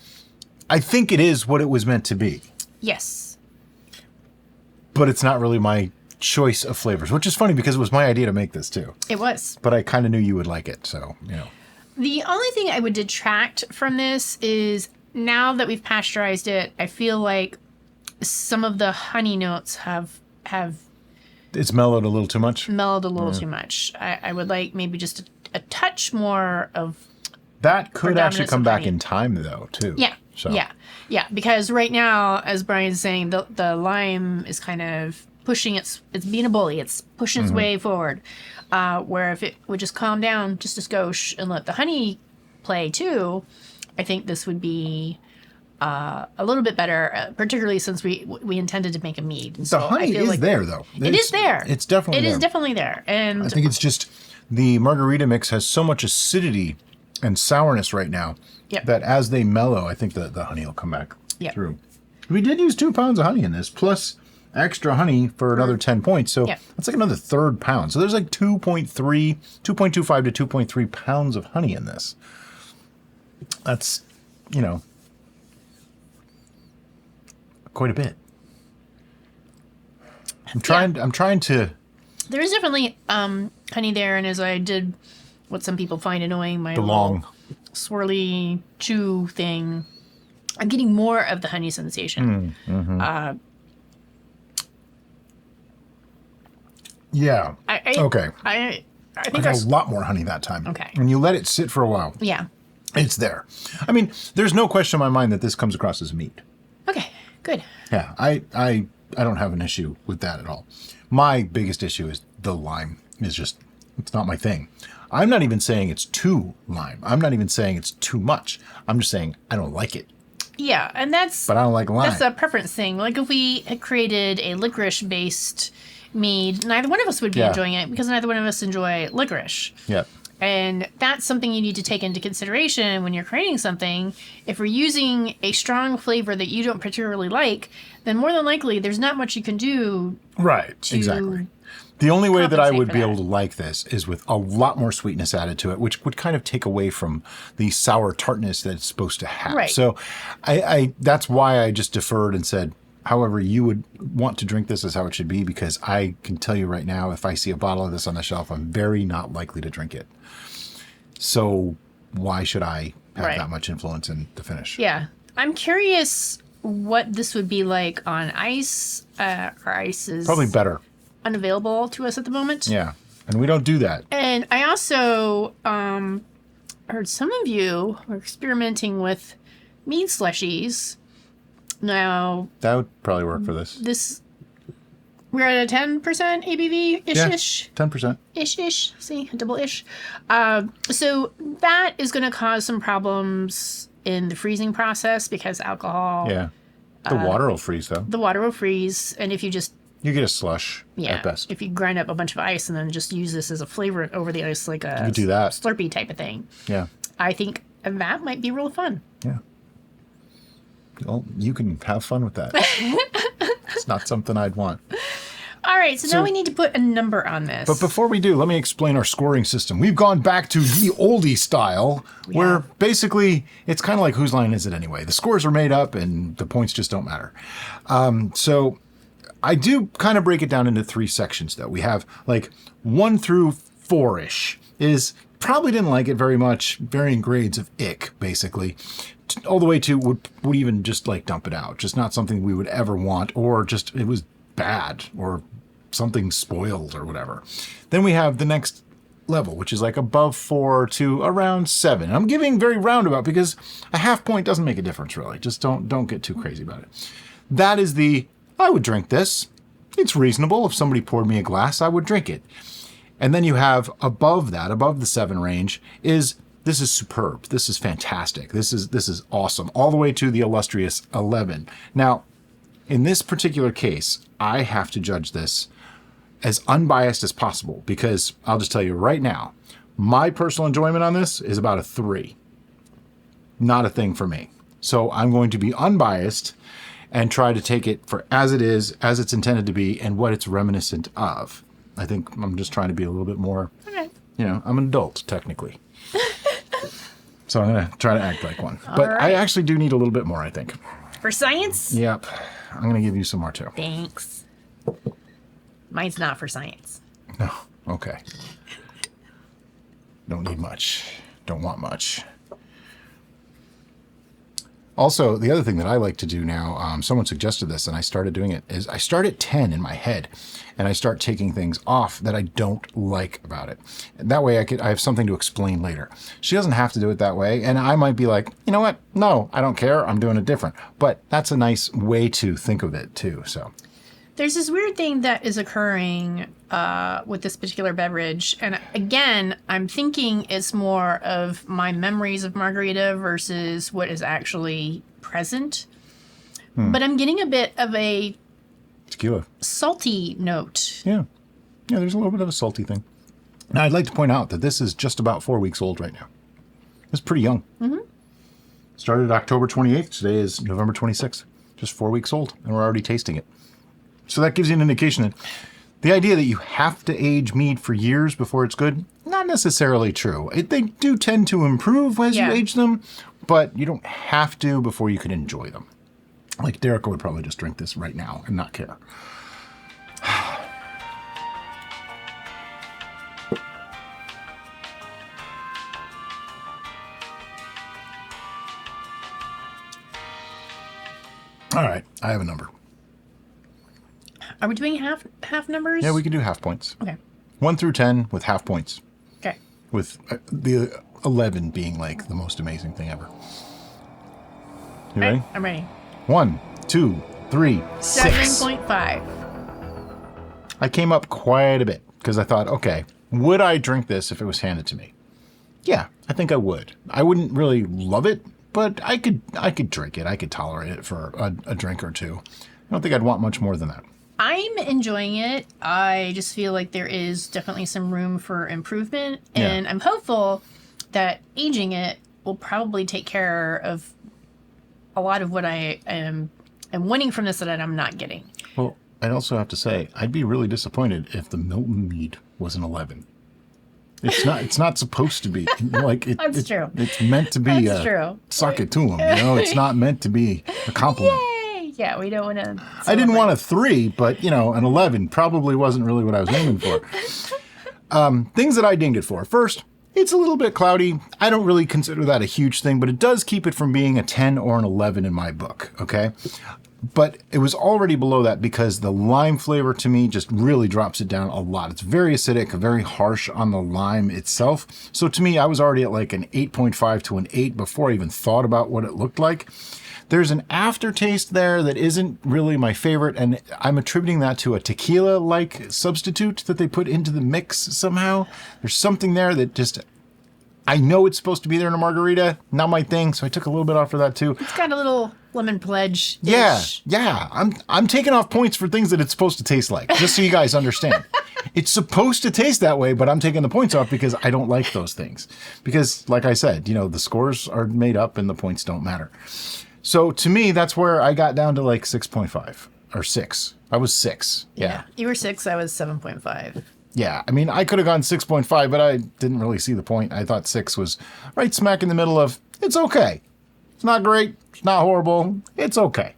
I think it is what it was meant to be. Yes. But it's not really my choice of flavors, which is funny because it was my idea to make this too. It was. But I kind of knew you would like it, so, you know. The only thing I would detract from this is now that we've pasteurized it, I feel like some of the honey notes have It's mellowed a little too much. mellowed a little too much. I would like maybe just a touch more of That could actually predominance come of back honey. in time, though, too. yeah. So. Yeah, because right now, as Brian's saying, the lime is kind of pushing it's being a bully. It's pushing its way forward. Where if it would just calm down just a skosh and let the honey play too, I think this would be a little bit better, particularly since we intended to make a mead. The honey is there, though. It is there. It's definitely there. It is definitely there. And I think it's just the margarita mix has so much acidity and sourness right now Yep. that as they mellow, I think the honey will come back Yep. through. We did use 2 pounds of honey in this, plus extra honey for another 10 points. So that's like another third pound. So there's like 2.25 to 2.3 pounds of honey in this. That's, you know, quite a bit. I'm trying to. There's definitely honey there, and as I did what some people find annoying, my long swirly chew thing, I'm getting more of the honey sensation. Yeah. Okay. I think I got a lot more honey that time. Okay. When you let it sit for a while. Yeah. It's there. I mean, there's no question in my mind that this comes across as a mead. Okay. Good. Yeah. I don't have an issue with that at all. My biggest issue is the lime. It's not my thing. I'm not even saying it's too lime. I'm not even saying it's too much. I'm just saying I don't like it. Yeah, and But I don't like lime. That's a preference thing. Like if we had created a licorice-based mead, neither one of us would be enjoying it because neither one of us enjoy licorice. Yeah. And that's something you need to take into consideration when you're creating something. If we're using a strong flavor that you don't particularly like, then more than likely there's not much you can do. Right. Exactly. The only way that I would be that. able to like this is with a lot more sweetness added to it, which would kind of take away from the sour tartness that it's supposed to have. Right. So I that's why I just deferred and said, however you would want to drink this is how it should be, because I can tell you right now, if I see a bottle of this on the shelf, I'm very not likely to drink it. So why should I have that much influence in the finish? Yeah. I'm curious what this would be like on ice. Our ice is probably better. Unavailable to us at the moment. Yeah. And we don't do that. And I also heard some of you are experimenting with mead slushies. Now, that would probably work for this. We're at a 10% ABV ish. Yeah, 10%. Ish. See, double ish. So that is going to cause some problems in the freezing process because alcohol. Yeah. The water will freeze, though. The water will freeze. And if you just. You get a slush at best. If you grind up a bunch of ice and then just use this as a flavor over the ice, like a you do that. Slurpee type of thing. Yeah. I think that might be real fun. Yeah. Well, you can have fun with that. It's not something I'd want. All right, so now we need to put a number on this. But before we do, let me explain our scoring system. We've gone back to the oldie style, where basically it's kind of like whose line is it anyway? The scores are made up and the points just don't matter. So I do kind of break it down into 3 sections, though. We have like 1 through 4-ish is probably didn't like it very much, varying grades of ick, basically. All the way to would even just like dump it out. Just not something we would ever want, or just it was bad or something spoiled or whatever. Then we have the next level, which is like above 4 to around 7. And I'm giving very roundabout because a half point doesn't make a difference really. Just don't get too crazy about it. That is I would drink this. It's reasonable. If somebody poured me a glass, I would drink it. And then you have above that, above the 7 range, this is superb. This is fantastic. This is awesome. All the way to the illustrious 11. Now, in this particular case, I have to judge this as unbiased as possible because I'll just tell you right now, my personal enjoyment on this is about a 3. Not a thing for me. So I'm going to be unbiased and try to take it for as it is, as it's intended to be, and what it's reminiscent of. I think I'm just trying to be a little bit more, I'm an adult, technically. So I'm going to try to act like one. But I actually do need a little bit more, I think. For science? Yep. I'm going to give you some more, too. Thanks. Mine's not for science. No. Okay. Don't need much. Don't want much. Also, the other thing that I like to do now, someone suggested this and I started doing it, is I start at 10 in my head and I start taking things off that I don't like about it. And that way I have something to explain later. She doesn't have to do it that way. And I might be like, you know what? No, I don't care. I'm doing it different. But that's a nice way to think of it too. So there's this weird thing that is occurring with this particular beverage. And again, I'm thinking it's more of my memories of Margarita versus what is actually present. But I'm getting a bit of a tequila salty note. Yeah. Yeah, there's a little bit of a salty thing. Now, I'd like to point out that this is just about 4 weeks old right now. It's pretty young. Mm-hmm. Started October 28th. Today is November 26th. just 4 weeks old, and we're already tasting it. So that gives you an indication that the idea that you have to age mead for years before it's good, not necessarily true. They do tend to improve as you age them, but you don't have to before you can enjoy them. Like Derek would probably just drink this right now and not care. All right, I have a number. Are we doing half numbers? Yeah, we can do half points. Okay. 1 through 10 with half points. Okay. With the 11 being like the most amazing thing ever. You ready? I'm ready. 1, 2, 3, 6. 7.5. I came up quite a bit because I thought, okay, would I drink this if it was handed to me? Yeah, I think I would. I wouldn't really love it, but I could drink it. I could tolerate it for a drink or two. I don't think I'd want much more than that. I'm enjoying it. I just feel like there is definitely some room for improvement, and I'm hopeful that aging it will probably take care of a lot of what I am winning from this that I'm not getting. Well, I'd also have to say, I'd be really disappointed if the Milton Mead was an 11. It's not supposed to be. Like That's true. It's meant to be true. Suck it to them. It's not meant to be a compliment. Yay! Yeah, we don't want to. I didn't want a 3, but an 11 probably wasn't really what I was aiming for. Things that I dinged it for. First, it's a little bit cloudy. I don't really consider that a huge thing, but it does keep it from being a 10 or an 11 in my book. Okay. But it was already below that because the lime flavor to me just really drops it down a lot. It's very acidic, very harsh on the lime itself. So to me, I was already at like an 8.5 to an 8 before I even thought about what it looked like. There's an aftertaste there that isn't really my favorite, and I'm attributing that to a tequila-like substitute that they put into the mix somehow. There's something there that just... I know it's supposed to be there in a margarita, not my thing, so I took a little bit off for that too. It's got a little lemon pledge. Yeah. I'm taking off points for things that it's supposed to taste like, just so you guys understand. It's supposed to taste that way, but I'm taking the points off because I don't like those things. Because, like I said, the scores are made up and the points don't matter. So to me, that's where I got down to like 6.5 or 6. I was 6. Yeah. You were 6. I was 7.5. Yeah, I mean, I could have gone 6.5, but I didn't really see the point. I thought 6 was right smack in the middle of, it's okay. It's not great. It's not horrible. It's okay.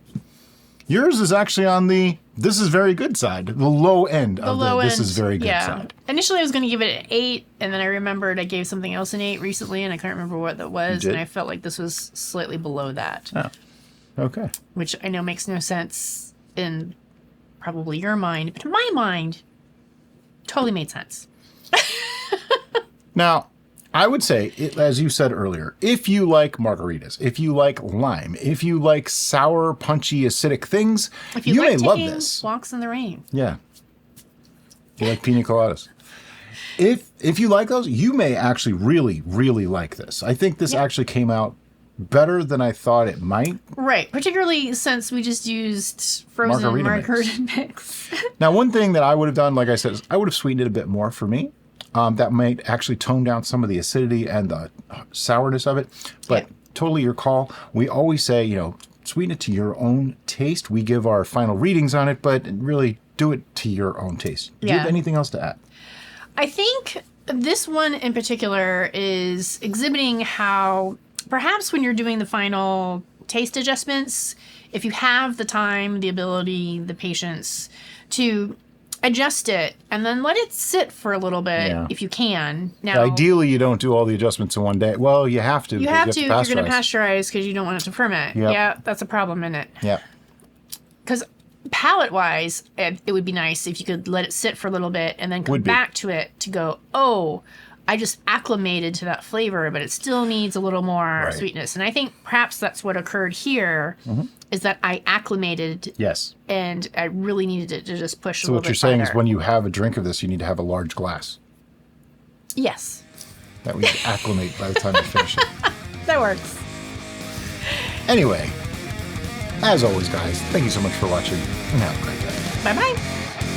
Yours is actually on the, this is very good side, the low end of the this is very good side. Initially, I was going to give it an 8, and then I remembered I gave something else an 8 recently, and I can't remember what that was, and I felt like this was slightly below that. Oh, okay. Which I know makes no sense in probably your mind, but in my mind... totally made sense. Now, I would say, as you said earlier, if you like margaritas, if you like lime, if you like sour, punchy, acidic things, if you like may love this. Walks in the rain. Yeah. You like pina coladas. If you like those, you may actually really, really like this. I think this actually came out better than I thought it might. Right. Particularly since we just used frozen margarita mix. Now, one thing that I would have done, like I said, is I would have sweetened it a bit more for me. That might actually tone down some of the acidity and the sourness of it. But totally your call. We always say, sweeten it to your own taste. We give our final readings on it, but really do it to your own taste. Do you have anything else to add? I think this one in particular is exhibiting how... perhaps when you're doing the final taste adjustments, if you have the time, the ability, the patience to adjust it and then let it sit for a little bit if you can. Now, ideally, you don't do all the adjustments in one day. Well, you have to. You have to if you're going to pasteurize because you don't want it to ferment. Yep. Yeah, that's a problem, isn't it? Yeah. Because palate-wise, it would be nice if you could let it sit for a little bit and then come back to it to go, I just acclimated to that flavor, but it still needs a little more sweetness. And I think perhaps that's what occurred here, is that I acclimated. Yes. And I really needed it to just push a little bit. So what you're saying is when you have a drink of this, you need to have a large glass. Yes. That way you acclimate by the time you finish it. That works. Anyway, as always, guys, thank you so much for watching, and have a great day. Bye-bye.